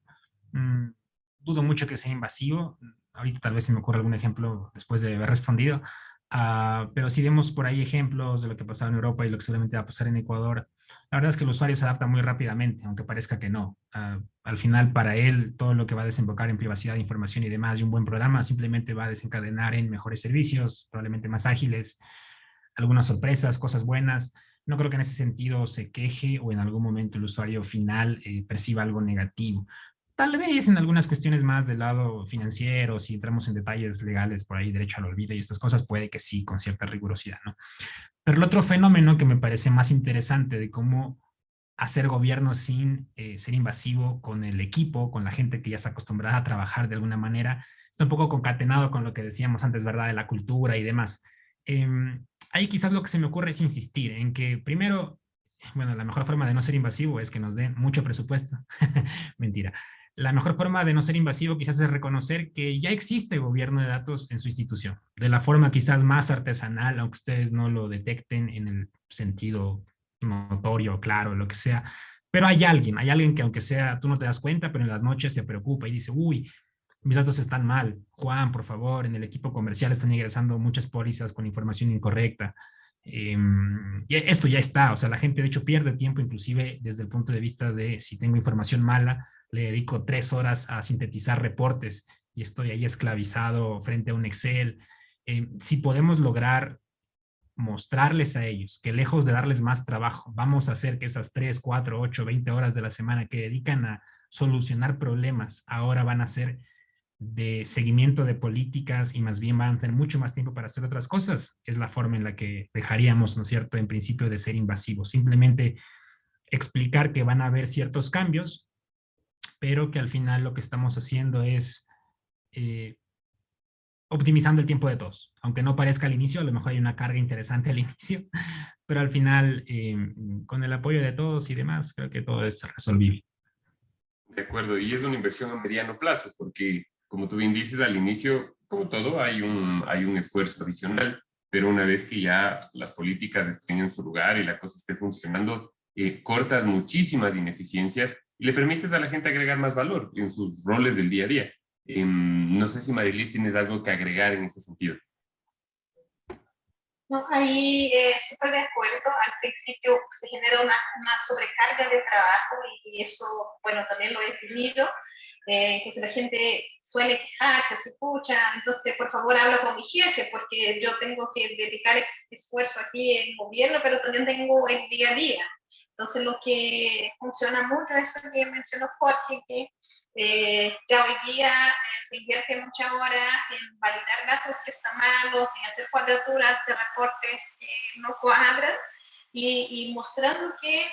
Speaker 4: Dudo mucho que sea invasivo. Ahorita tal vez se me ocurra algún ejemplo después de haber respondido. Pero si vemos por ahí ejemplos de lo que pasaba en Europa y lo que seguramente va a pasar en Ecuador, la verdad es que el usuario se adapta muy rápidamente, aunque parezca que no. Al final, para él, todo lo que va a desembocar en privacidad de información y demás, y un buen programa simplemente va a desencadenar en mejores servicios, probablemente más ágiles, algunas sorpresas, cosas buenas. No creo que en ese sentido se queje o en algún momento el usuario final perciba algo negativo. Tal vez en algunas cuestiones más del lado financiero, si entramos en detalles legales por ahí, derecho al olvido y estas cosas, puede que sí, con cierta rigurosidad, ¿no? Pero el otro fenómeno que me parece más interesante de cómo hacer gobierno sin ser invasivo con el equipo, con la gente que ya está acostumbrada a trabajar de alguna manera, está un poco concatenado con lo que decíamos antes, ¿verdad? De la cultura y demás. Ahí quizás lo que se me ocurre es insistir en que primero, bueno, la mejor forma de no ser invasivo es que nos den mucho presupuesto. Mentira. La mejor forma de no ser invasivo quizás es reconocer que ya existe gobierno de datos en su institución, de la forma quizás más artesanal, aunque ustedes no lo detecten en el sentido notorio, claro, lo que sea, pero hay alguien que aunque sea, tú no te das cuenta, pero en las noches se preocupa y dice, uy, mis datos están mal, Juan, por favor, en el equipo comercial están ingresando muchas pólizas con información incorrecta. Y esto ya está, o sea, la gente de hecho pierde tiempo inclusive desde el punto de vista de si tengo información mala, le dedico 3 horas a sintetizar reportes y estoy ahí esclavizado frente a un Excel. Si podemos lograr mostrarles a ellos que lejos de darles más trabajo, vamos a hacer que esas 3, 4, 8, 20 horas de la semana que dedican a solucionar problemas, ahora van a ser de seguimiento de políticas y más bien van a tener mucho más tiempo para hacer otras cosas, es la forma en la que dejaríamos, ¿no es cierto?, en principio de ser invasivos. Simplemente explicar que van a haber ciertos cambios, pero que al final lo que estamos haciendo es optimizando el tiempo de todos. Aunque no parezca al inicio, a lo mejor hay una carga interesante al inicio, pero al final, con el apoyo de todos y demás, creo que todo es resolvible.
Speaker 1: De acuerdo, y es una inversión a mediano plazo, porque como tú bien dices, al inicio, como todo, hay un esfuerzo adicional, pero una vez que ya las políticas estén en su lugar y la cosa esté funcionando, cortas muchísimas ineficiencias y le permites a la gente agregar más valor en sus roles del día a día. No sé si Marilis tienes algo que agregar en ese sentido.
Speaker 3: No, ahí súper de acuerdo. Al principio se genera una sobrecarga de trabajo y eso, bueno, también lo he vivido. Entonces la gente suele quejarse, se escucha, entonces por favor habla con mi jefe porque yo tengo que dedicar esfuerzo aquí en gobierno, pero también tengo el día a día. Entonces lo que funciona mucho es lo que mencionó Jorge, que ya hoy día se invierte mucha hora en validar datos que están malos, en hacer cuadraturas de reportes que no cuadran, y mostrando que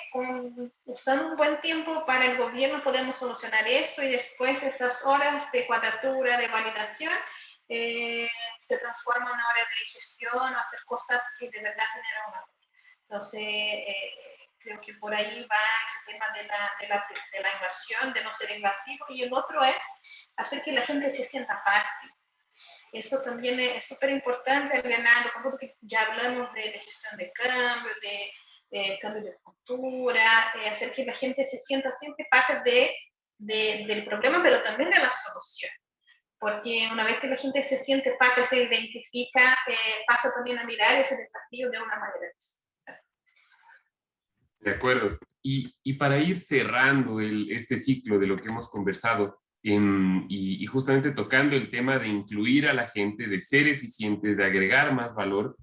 Speaker 3: usando un buen tiempo para el gobierno podemos solucionar eso y después esas horas de cuadratura, de validación, se transforman en horas de gestión o hacer cosas que de verdad generan valor. Entonces, creo que por ahí va ese tema de la invasión, de no ser invasivo, y el otro es hacer que la gente se sienta parte. Eso también es súper importante, Leonardo, porque ya hablamos de gestión de cambio, de cambio de cultura, hacer que la gente se sienta siempre parte del problema, pero también de la solución. Porque una vez que la gente se siente parte, se identifica, pasa también a mirar ese desafío de una manera distinta.
Speaker 1: De acuerdo. Y para ir cerrando este ciclo de lo que hemos conversado, y justamente tocando el tema de incluir a la gente, de ser eficientes, de agregar más valor,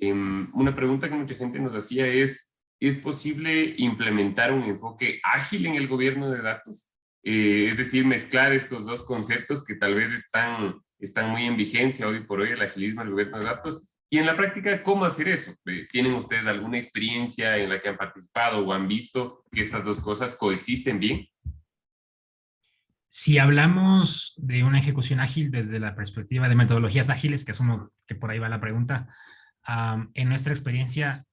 Speaker 1: una pregunta que mucha gente nos hacía ¿es posible implementar un enfoque ágil en el gobierno de datos? Es decir, mezclar estos dos conceptos que tal vez están muy en vigencia hoy por hoy, el agilismo del gobierno de datos. Y en la práctica, ¿cómo hacer eso? ¿Tienen ustedes alguna experiencia en la que han participado o han visto que estas dos cosas coexisten bien?
Speaker 4: Si hablamos de una ejecución ágil desde la perspectiva de metodologías ágiles, que asumo que por ahí va la pregunta, en nuestra experiencia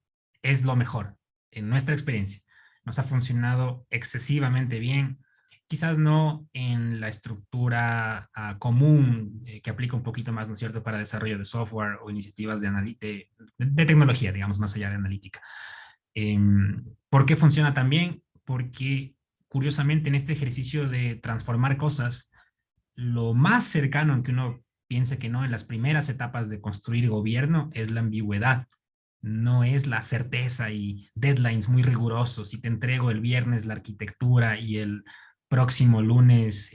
Speaker 4: es lo mejor. En nuestra experiencia nos ha funcionado excesivamente bien. Quizás no en la estructura común que aplica un poquito más, ¿no es cierto?, para desarrollo de software o iniciativas de tecnología, digamos, más allá de analítica. ¿Por qué funciona tan bien? Porque curiosamente en este ejercicio de transformar cosas, lo más cercano en que uno piense que no en las primeras etapas de construir gobierno es la ambigüedad. No es la certeza y deadlines muy rigurosos. Si te entrego el viernes la arquitectura y el próximo lunes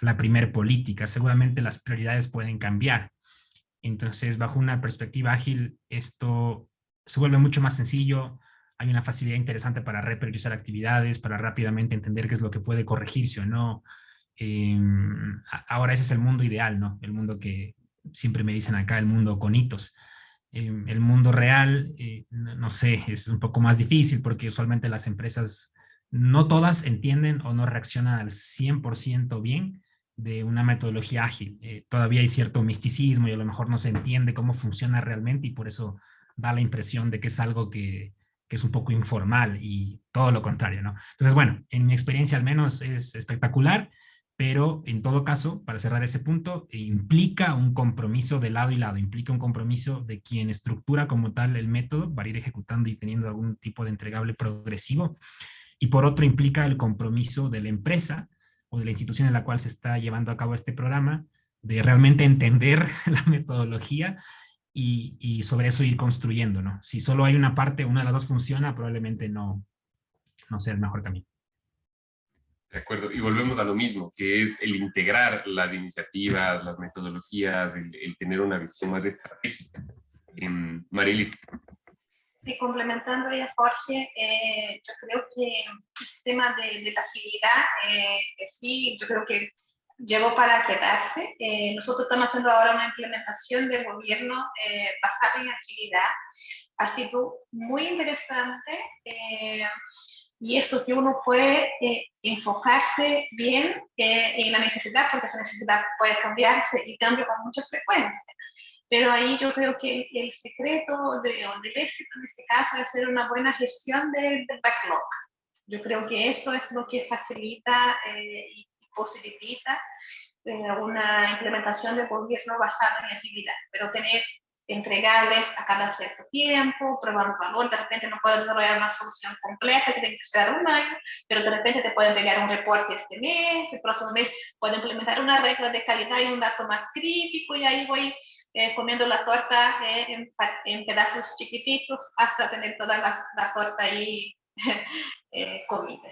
Speaker 4: la primer política, seguramente las prioridades pueden cambiar. Entonces, bajo una perspectiva ágil, esto se vuelve mucho más sencillo. Hay una facilidad interesante para repriorizar actividades, para rápidamente entender qué es lo que puede corregirse o no. Ahora ese es el mundo ideal, ¿no? El mundo que siempre me dicen acá, el mundo con hitos. El mundo real, no sé, es un poco más difícil porque usualmente las empresas, no todas entienden o no reaccionan al 100% bien de una metodología ágil. Todavía hay cierto misticismo y a lo mejor no se entiende cómo funciona realmente y por eso da la impresión de que es algo que es un poco informal y todo lo contrario, ¿no? Entonces, bueno, en mi experiencia al menos es espectacular, pero en todo caso, para cerrar ese punto, implica un compromiso de lado y lado, implica un compromiso de quien estructura como tal el método para ir ejecutando y teniendo algún tipo de entregable progresivo, y por otro implica el compromiso de la empresa o de la institución en la cual se está llevando a cabo este programa, de realmente entender la metodología y sobre eso ir construyendo, ¿no? Si solo hay una parte, una de las dos funciona, probablemente no sea el mejor camino.
Speaker 1: De acuerdo, y volvemos a lo mismo, que es el integrar las iniciativas, las metodologías, el tener una visión más estratégica. Marilis.
Speaker 3: Sí, complementando a Jorge, yo creo que el tema de la agilidad, sí, yo creo que llegó para quedarse. Nosotros estamos haciendo ahora una implementación de gobierno basada en agilidad. Ha sido muy interesante y eso que uno puede enfocarse bien en la necesidad, porque esa necesidad puede cambiarse y cambia con mucha frecuencia. Pero ahí yo creo que el secreto del éxito en este caso es hacer una buena gestión del backlog. Yo creo que eso es lo que facilita y posibilita una implementación de gobierno basada en agilidad. Pero tener entregarles a cada cierto tiempo, probar un valor. De repente no puedes desarrollar una solución completa que tienes que esperar un año, pero de repente te puede entregar un reporte este mes, el próximo mes puedo implementar una regla de calidad y un dato más crítico, y ahí voy comiendo la torta en pedazos chiquititos hasta tener toda la torta ahí comida.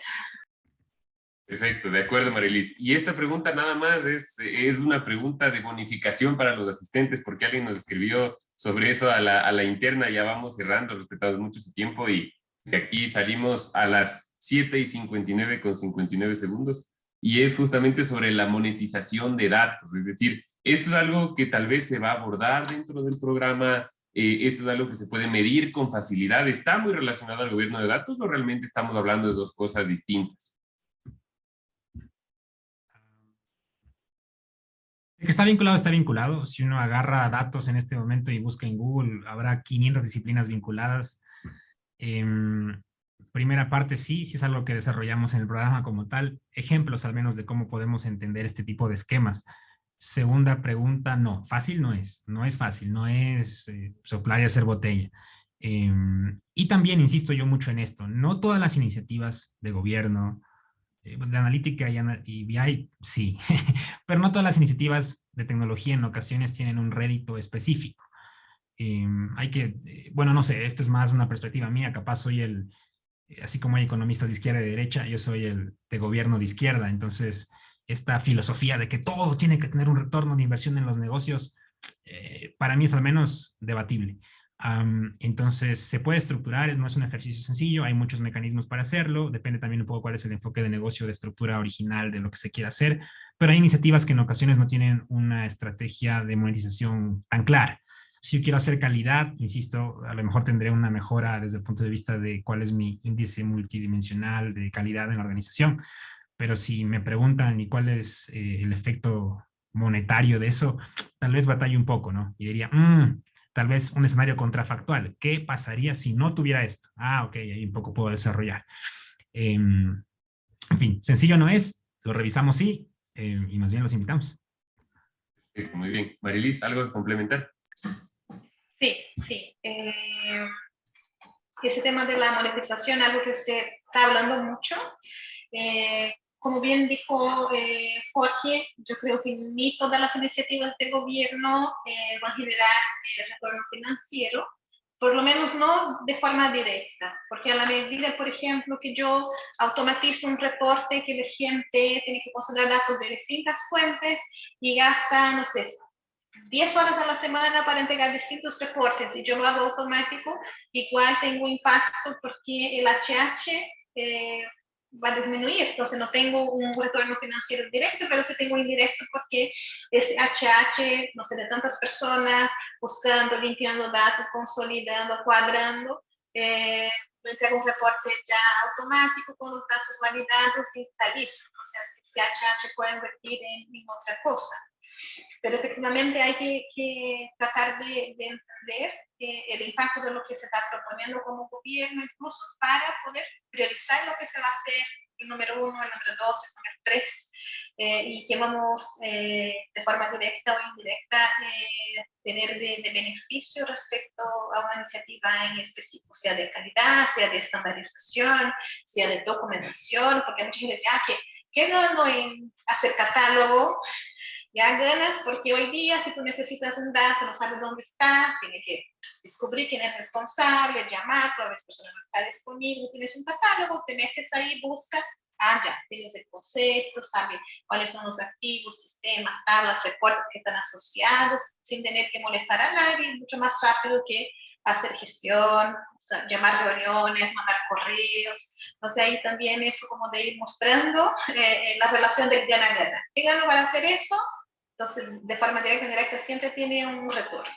Speaker 1: Perfecto, de acuerdo, Marilis. Y esta pregunta nada más es una pregunta de bonificación para los asistentes, porque alguien nos escribió sobre eso a la interna. Ya vamos cerrando, respetamos mucho su tiempo, y de aquí salimos a las 7:59 con 59 segundos. Y es justamente sobre la monetización de datos. Es decir, esto es algo que tal vez se va a abordar dentro del programa. Esto es algo que se puede medir con facilidad. ¿Está muy relacionado al gobierno de datos o realmente estamos hablando de dos cosas distintas?
Speaker 4: El que está vinculado, está vinculado. Si uno agarra datos en este momento y busca en Google, habrá 500 disciplinas vinculadas. Primera parte, sí es algo que desarrollamos en el programa como tal. Ejemplos al menos de cómo podemos entender este tipo de esquemas. Segunda pregunta, no. Fácil no es. No es fácil. No es soplar y hacer botella. Y también insisto yo mucho en esto. No todas las iniciativas de gobierno, de analítica y BI, sí, pero no todas las iniciativas de tecnología en ocasiones tienen un rédito específico. Hay que, bueno, no sé, esto es más una perspectiva mía, capaz soy así como hay economistas de izquierda y de derecha, yo soy el de gobierno de izquierda, entonces esta filosofía de que todo tiene que tener un retorno de inversión en los negocios, para mí es al menos debatible. Entonces, se puede estructurar, no es un ejercicio sencillo, hay muchos mecanismos para hacerlo, depende también un poco cuál es el enfoque de negocio, de estructura original de lo que se quiera hacer, pero hay iniciativas que en ocasiones no tienen una estrategia de monetización tan clara. Si yo quiero hacer calidad, insisto, a lo mejor tendré una mejora desde el punto de vista de cuál es mi índice multidimensional de calidad en la organización, pero si me preguntan y cuál es el efecto monetario de eso, tal vez batallo un poco, ¿no? Y diría, tal vez un escenario contrafactual. ¿Qué pasaría si no tuviera esto? Ah, ok, ahí un poco puedo desarrollar. En fin, sencillo no es, lo revisamos sí, y más bien los invitamos.
Speaker 1: Muy bien. Marilis, ¿algo que complementar?
Speaker 3: Sí, sí. Ese tema de la monetización, algo que se está hablando mucho. Como bien dijo Jorge, yo creo que ni todas las iniciativas de gobierno van a generar retorno financiero, por lo menos no de forma directa, porque a la medida, por ejemplo, que yo automatizo un reporte que la gente tiene que considerar datos de distintas fuentes y gasta, no sé, 10 horas a la semana para entregar distintos reportes, y yo lo hago automático, igual tengo impacto porque el HH va a disminuir, entonces no tengo un retorno financiero directo, pero sí tengo indirecto porque ese HH, no sé, de tantas personas buscando, limpiando datos, consolidando, cuadrando, me entrega un reporte ya automático con los datos validados y está listo. O sea, ese HH puede invertir en otra cosa. Pero efectivamente hay que tratar de entender el impacto de lo que se está proponiendo como gobierno, incluso para poder priorizar lo que se va a hacer, el número 1, el número 2, el número 3, y que vamos de forma directa o indirecta tener de beneficio respecto a una iniciativa en específico, sea de calidad, sea de estandarización, sea de documentación, porque mucha gente dice, ¿qué gano en hacer catálogo? Ya ganas porque hoy día si tú necesitas un dato, no sabes dónde está, tienes que descubrir quién es responsable, llamarlo, a veces persona no está disponible, tienes un catálogo, te metes ahí, buscas, ya, tienes el concepto, sabes cuáles son los activos, sistemas, tablas, reportes que están asociados, sin tener que molestar a nadie, mucho más rápido que hacer gestión, o sea, llamar reuniones, mandar correos. Entonces ahí también eso como de ir mostrando la relación del gana-gana. ¿Qué gano para hacer eso? Entonces, de forma directa o indirecta siempre tiene un retorno.